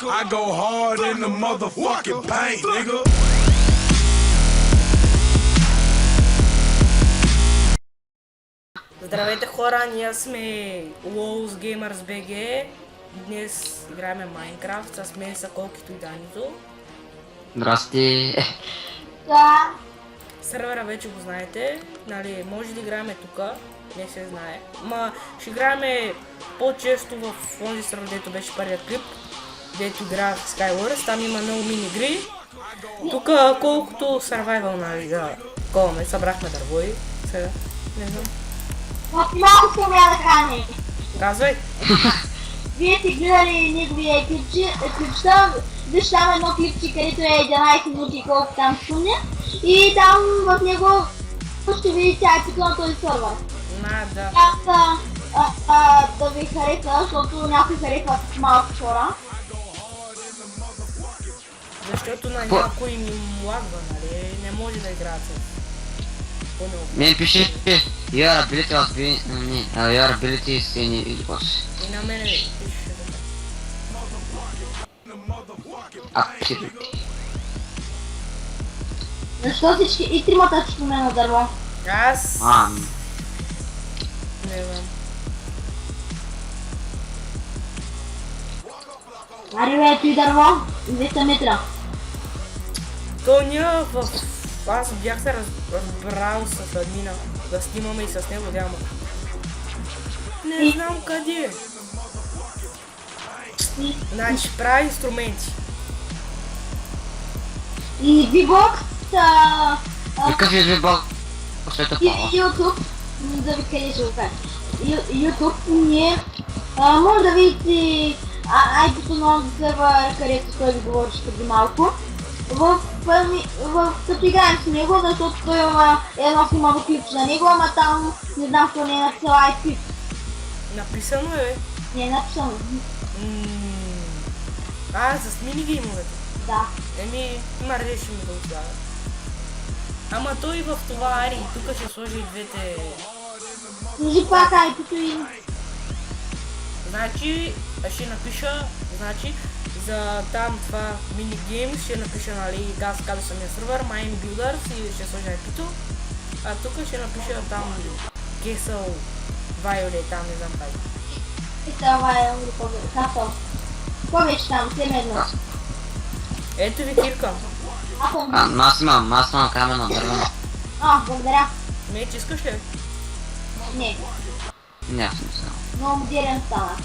I go hard in the motherfucking paint, nigga. Здравейте хора, ние сме LOL's Gamers BG. Днес играем Майнкрафт с мен са Колкито и Данито. Здрасти. Да. Сервера вече го знаете, нали, може да играем тука, не се знае. Ма ще играем по-често в онзи сервер, дето беше първият клип, дето игра в Skywars, там има много мини игри. Тука колкото survival, нали, да коламе, събрахме дърво и сега, не знам. Малко искам я да храни. Казвай! Вие сте гледали неговия клипчета, виж там едно клипче, където е 11 минути колко там спомня. И там в него ще видите IP на този сервер. Да. Да ви хареса, защото някой харесва малко хора. Защото на някой ми млагва, нали, не може да играят с по-много. Мен пише your ability was being... Не, your ability is any boss. И на мене пише така. Activity. Защо всички и тримата ще ме на дърво? Аз... Мам. Не знам. Ари бе, ето и дърво, 200 метра. То ние в... Аз бях се разбрал с админа да снимаме и с него няма. Не знам къде е. Значи прави инструменти. И V-Box, Какъв е бог? След и това. YouTube, да ви къде ще го кажа. YouTube ние може да видите IP-то на този сервер, където той ви говореше преди малко. Като играем с него, защото той има едно снимано клипче на него, ама там не знам какво не е написал IP. Написано е, бе. Не е написано. С минигеймовете. Да. Има решим да го слага. Ама той в това Ари, тук ще сложи и двете... Служи пак IP-то и... Значи, ще напиша, значи, за там това минигейм ще напиша, нали, аз каза самия сервер, Mine Builders и ще сложа IP-то. А тук ще напиша там Castle Violet, там не знам как. И това е Castle. Какво беше там? Семедно. Ето ви кирка. Аз имам камена дървена. Благодаря. Меч искаш ли? Не, Не, аз не знам. много модерен стана.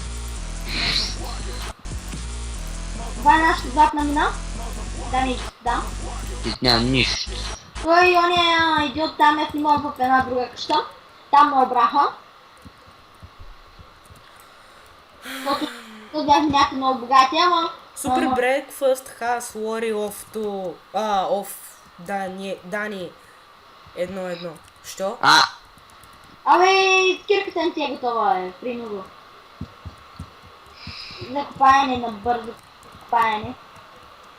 Това е нашата златна мина? Да. Ти нямам нищо. Той и ония идиот там е снимал в една друга къща. Там ме обраха. Защото бяха някакви много богати, ама... Super breakfast has worry of Дани 1-1. Що? Абе, кирката не ти е готова, принудо. За копаене, на бързо копаене.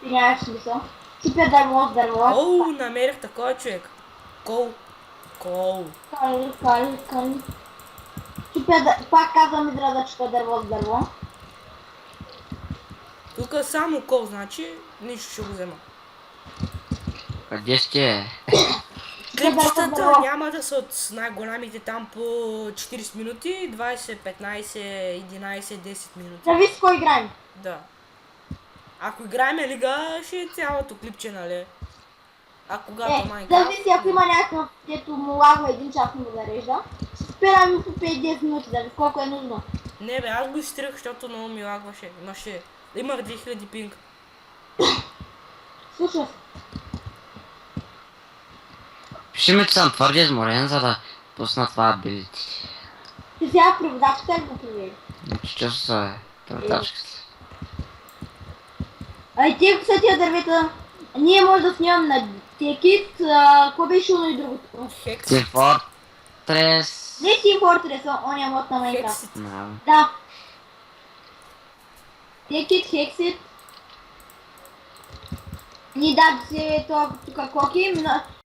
Ти нямаш смисъл. Супер дърво с дърво. Оу, намерих такова човек. Кол. Кали. Пак казвам израза, че това дърво с дърво. Тук само кол, значи нищо ще го взема. Къде ще? Клипчетата няма да са от най-голямите там по 40 минути, 20, 15, 11, 10 минути. Зависи кой играем. Да. Ако играем лига, ще е цялото клипче, нали? А когато Майнкрафт... Зависи, ако има някакъв, дето му лагва един час му го зарежда, ще спираме по 5-10 минути, да ви колко е нужно. Не бе, аз го изтрих, защото много ми лагваше. Имах 2000 пинг. Слушай. Пиши ми, че съм твърде изморен, за да пусна това ability. Ти сега преводачката ли го провери? Често са преводачката. И тия са тия дървета. Ние може да снимам на Текит, какво беше едно и другото? Хекс. Team Fortress. Не Team Fortress, ония мод на Майнкрафт. Хексит. Да. Текит, Hexit. Ни даде се това тук коки,